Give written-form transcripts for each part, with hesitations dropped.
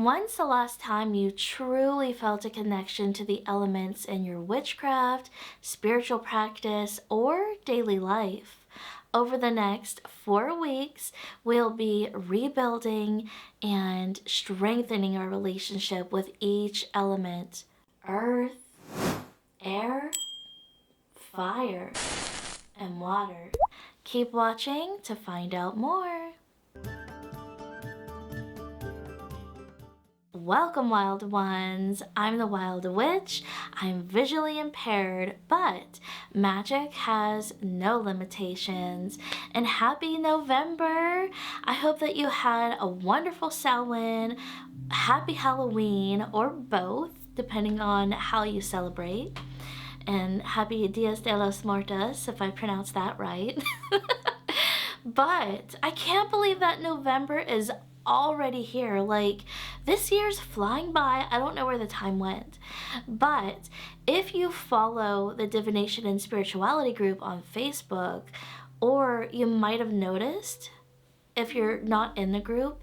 When's the last time you truly felt a connection to the elements in your witchcraft, spiritual practice, or daily life? Over the next 4 weeks, we'll be rebuilding and strengthening our relationship with each element: earth, air, fire, and water. Keep watching to find out more. Welcome, Wild Ones! I'm the Wild Witch. I'm visually impaired, but magic has no limitations. And happy November! I hope that you had a wonderful Samhain, happy Halloween, or both, depending on how you celebrate. And happy Dias de los Muertos, if I pronounced that right. But I can't believe that November is already here. Like, this year's flying by. I don't know where the time went. But if you follow the Divination and Spirituality group on Facebook, or you might have noticed, if you're not in the group,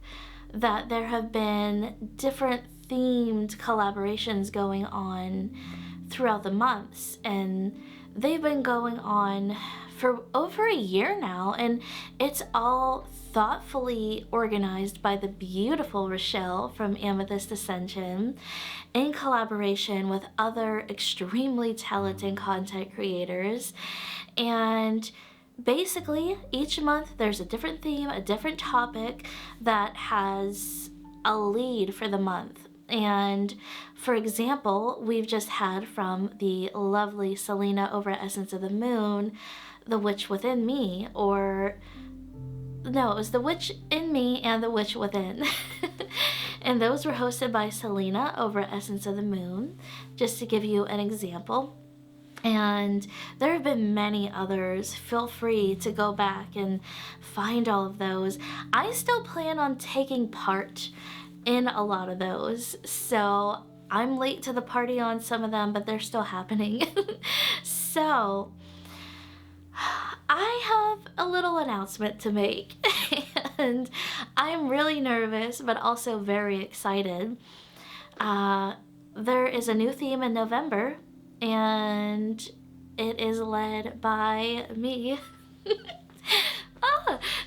that there have been different themed collaborations going on throughout the months, and they've been going on for over a year now, and it's all thoughtfully organized by the beautiful Rochelle from Amethyst Ascension in collaboration with other extremely talented content creators. And basically each month there's a different theme, a different topic that has a lead for the month. And for example, we've just had from the lovely Selena over at Essence of the Moon, The Witch Within Me, or no, it was The Witch in Me and The Witch Within. And those were hosted by Selena over at Essence of the Moon, just to give you an example. And there have been many others. Feel free to go back and find all of those. I still plan on taking part in a lot of those, so I'm late to the party on some of them, but they're still happening. So I have a little announcement to make, and I'm really nervous but also very excited. There is a new theme in November, and it is led by me.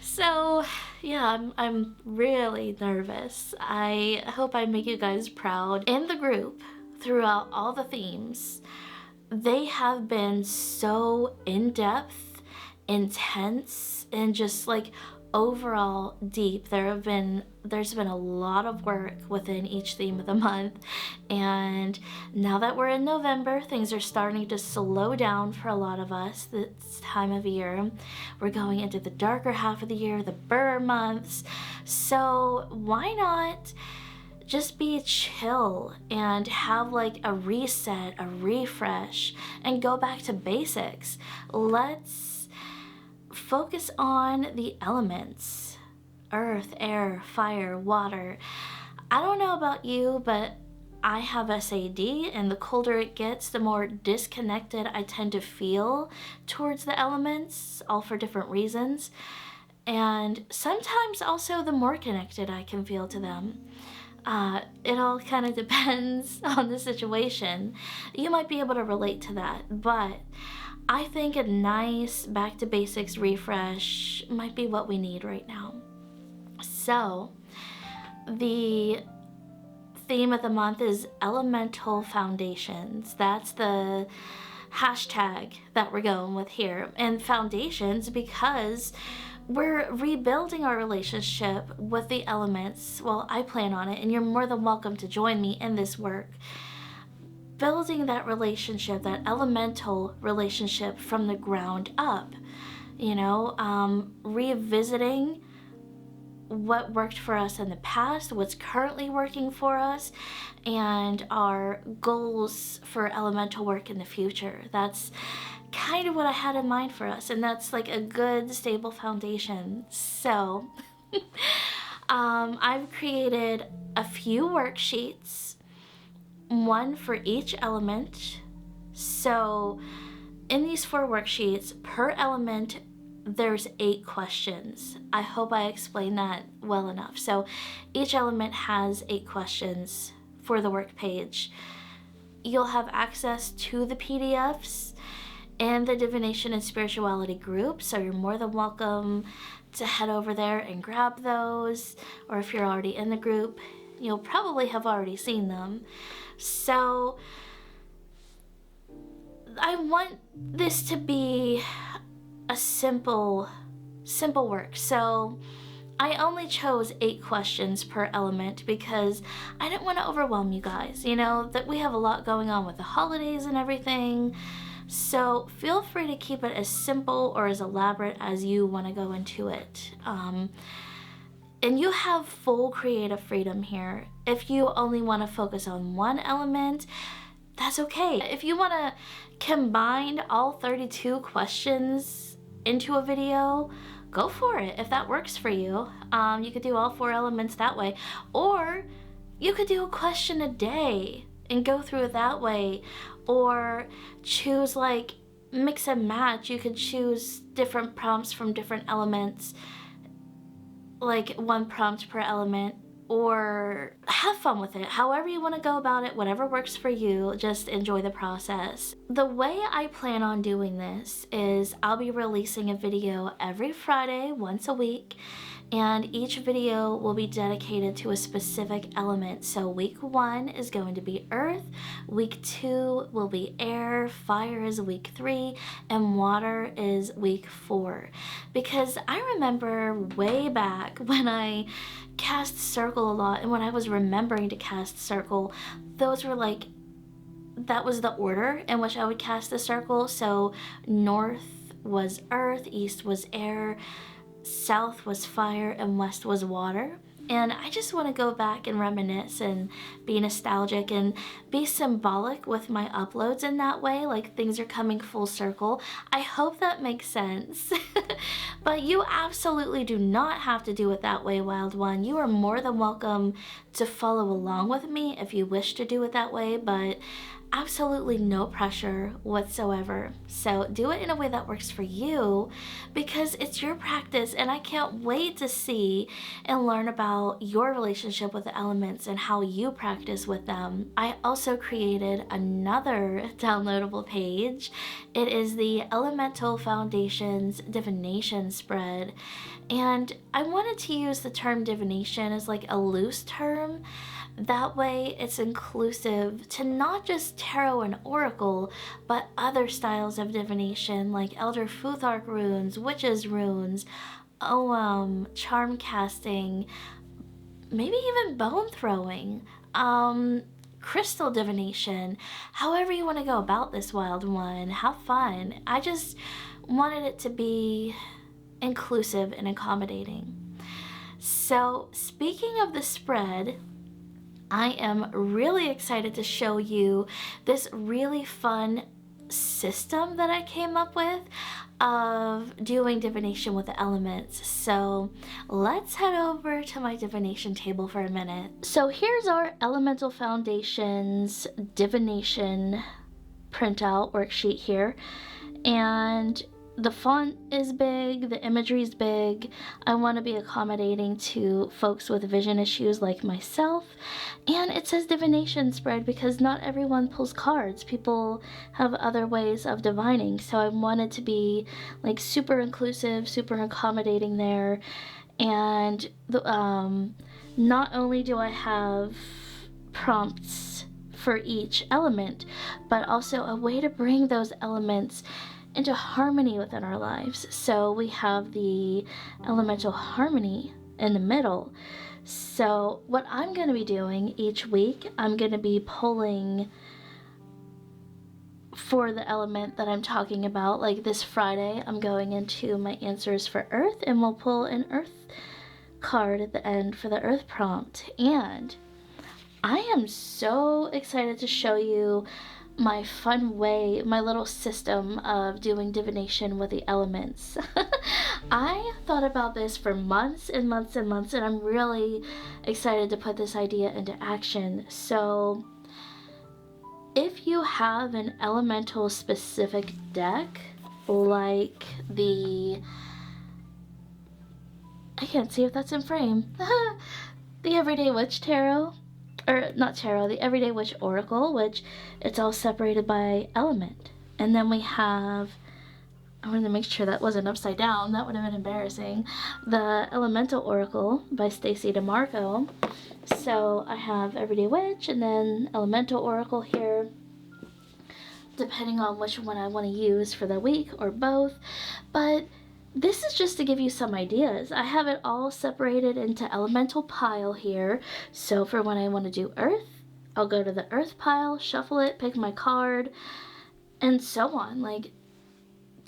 So yeah, I'm really nervous. I hope I make you guys proud. In the group, throughout all the themes, they have been so in-depth, intense, and just like overall deep. There's been a lot of work within each theme of the month, and now that we're in November, things are starting to slow down for a lot of us this time of year. We're going into the darker half of the year, the Burr months, so why not just be chill and have like a reset, a refresh, and go back to basics. Let's focus on the elements: earth, air, fire, water. I don't know about you, but I have SAD, and the colder it gets, the more disconnected I tend to feel towards the elements, all for different reasons. And sometimes also the more connected I can feel to them. It all kind of depends on the situation. You might be able to relate to that, but I think a nice back to basics refresh might be what we need right now. So the theme of the month is Elemental Foundations. That's the hashtag that we're going with here. And foundations because we're rebuilding our relationship with the elements. Well, I plan on it, and you're more than welcome to join me in this work. Building that relationship, that elemental relationship from the ground up. You know, revisiting what worked for us in the past, what's currently working for us, and our goals for elemental work in the future. That's kind of what I had in mind for us, and that's like a good stable foundation. So I've created a few worksheets, one for each element. So in these 4 worksheets, per element, there's 8 questions. I hope I explained that well enough. So each element has 8 questions for the work page. You'll have access to the PDFs in the Divination and Spirituality group, so you're more than welcome to head over there and grab those, or if you're already in the group, you'll probably have already seen them. So I want this to be a simple work. So I only chose 8 questions per element because I didn't want to overwhelm you guys. You know, that we have a lot going on with the holidays and everything. So feel free to keep it as simple or as elaborate as you want to go into it. And you have full creative freedom here. If you only want to focus on one element, that's okay. If you want to combine all 32 questions into a video, go for it if that works for you. You could do all 4 elements that way, or you could do a question a day and go through it that way, or choose like mix and match. You could choose different prompts from different elements, like 1 prompt per element, or have fun with it. However you want to go about it, whatever works for you, just enjoy the process. The way I plan on doing this is I'll be releasing a video every Friday, once a week, and each video will be dedicated to a specific element. So week 1 is going to be earth, week 2 will be air, fire is week 3, and water is week 4. Because I remember way back when I cast circle a lot, and when I was remembering to cast circle, those were like, that was the order in which I would cast the circle. So north was earth, east was air, south was fire, and west was water. And I just want to go back and reminisce and be nostalgic and be symbolic with my uploads in that way, like things are coming full circle. I hope that makes sense. But you absolutely do not have to do it that way, Wild One. You are more than welcome to follow along with me if you wish to do it that way, but absolutely no pressure whatsoever. So do it in a way that works for you, because it's your practice, and I can't wait to see and learn about your relationship with the elements and how you practice with them. I also created another downloadable page. It is the Elemental Foundations Divination Spread, and I wanted to use the term divination as like a loose term. That way it's inclusive to not just tarot and oracle, but other styles of divination like Elder Futhark runes, witches runes, charm casting, maybe even bone throwing, crystal divination. However you want to go about this, Wild One, have fun. I just wanted it to be inclusive and accommodating. So speaking of the spread, I am really excited to show you this really fun system that I came up with of doing divination with the elements. So let's head over to my divination table for a minute. So here's our Elemental Foundations divination printout worksheet here, and the font is big, the imagery is big. I want to be accommodating to folks with vision issues like myself. And it says divination spread because not everyone pulls cards. People have other ways of divining. So I wanted to be like super inclusive, super accommodating there. And not only do I have prompts for each element, but also a way to bring those elements into harmony within our lives. So we have the elemental harmony in the middle. So what I'm going to be doing each week, I'm going to be pulling for the element that I'm talking about. Like this Friday, I'm going into my answers for earth, and we'll pull an earth card at the end for the earth prompt. And I am so excited to show you my fun way, my little system of doing divination with the elements. I thought about this for months and months and months, and I'm really excited to put this idea into action. So if you have an elemental specific deck, like the I can't see if that's in frame. The Everyday Witch Tarot, or not tarot, the Everyday Witch Oracle, which it's all separated by element. And then we have, I wanted to make sure that wasn't upside down, that would have been embarrassing, the Elemental Oracle by Stacey DeMarco. So I have Everyday Witch and then Elemental Oracle here, depending on which one I want to use for the week or both. But this is just to give you some ideas. I have it all separated into elemental pile here. So for when I want to do earth, I'll go to the earth pile, shuffle it, pick my card, and so on. Like,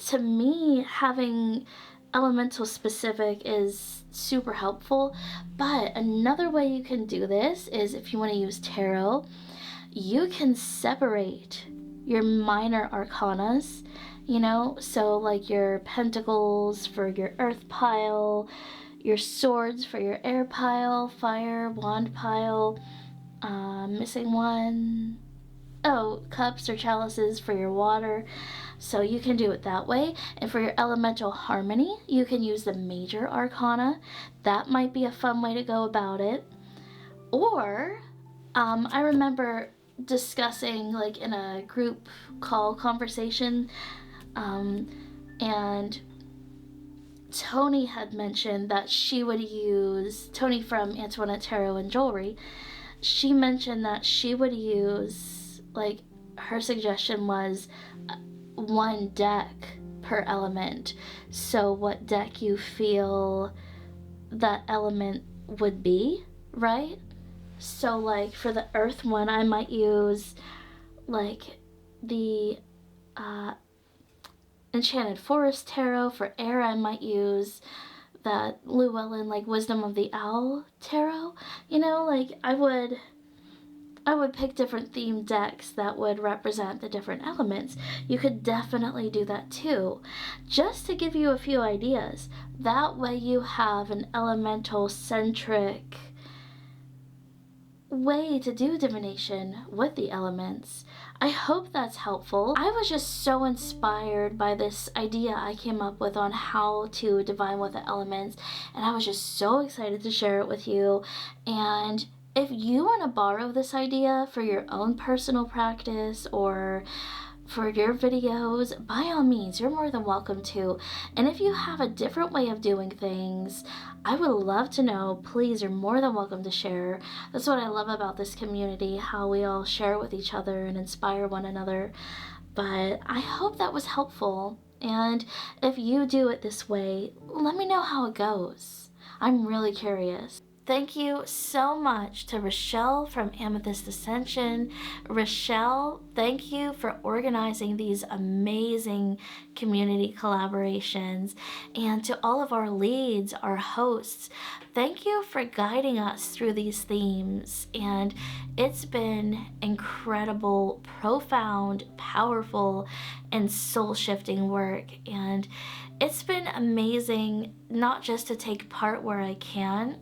to me, having elemental specific is super helpful. But another way you can do this is if you want to use tarot, you can separate your minor arcanas, you know, so like your pentacles for your earth pile, your swords for your air pile, fire, wand pile, missing one, oh, cups or chalices for your water. So you can do it that way. And for your elemental harmony, you can use the major arcana. That might be a fun way to go about it. Or I remember discussing, like, in a group call conversation, and Tony had mentioned that she would use, Tony from Antoinette Tarot and Jewelry, she mentioned that she would use, like, her suggestion was one deck per element. So what deck you feel that element would be, right? So like for the earth one, I might use like the Enchanted Forest Tarot. For air, I might use that Llewellyn, like, Wisdom of the Owl Tarot. You know, like, I would pick different themed decks that would represent the different elements. You could definitely do that too, just to give you a few ideas. That way you have an elemental centric way to do divination with the elements. I hope that's helpful. I was just so inspired by this idea I came up with on how to divine with the elements, and I was just so excited to share it with you. And if you want to borrow this idea for your own personal practice or for your videos, by all means, you're more than welcome to. And if you have a different way of doing things, I would love to know. Please, you're more than welcome to share. That's what I love about this community, how we all share with each other and inspire one another. But I hope that was helpful. And if you do it this way, let me know how it goes. I'm really curious. Thank you so much to Rochelle from Amethyst Ascension. Rochelle, thank you for organizing these amazing community collaborations. And to all of our leads, our hosts, thank you for guiding us through these themes. And it's been incredible, profound, powerful, and soul-shifting work. And it's been amazing not just to take part where I can,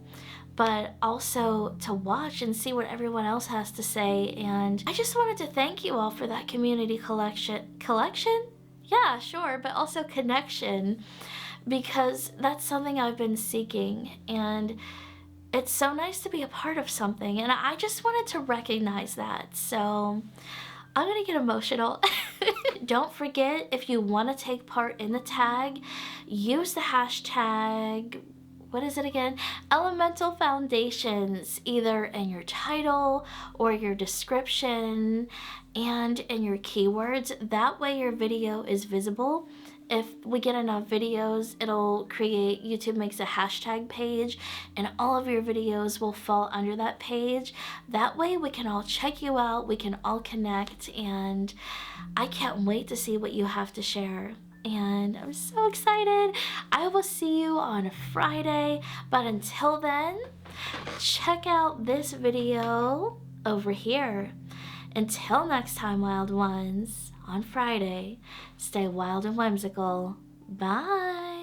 but also to watch and see what everyone else has to say. And I just wanted to thank you all for that community collection? Yeah, sure, but also connection, because that's something I've been seeking, and it's so nice to be a part of something, and I just wanted to recognize that. So I'm gonna get emotional. Don't forget, if you want to take part in the tag, use the hashtag, what is it again? Elemental Foundations, either in your title or your description and in your keywords. That way your video is visible. If we get enough videos, it'll create, YouTube makes a hashtag page, and all of your videos will fall under that page. That way we can all check you out, we can all connect, and I can't wait to see what you have to share. And I'm so excited. I will see you on Friday, but until then, check out this video over here. Until next time, wild ones, on Friday, stay wild and whimsical. Bye.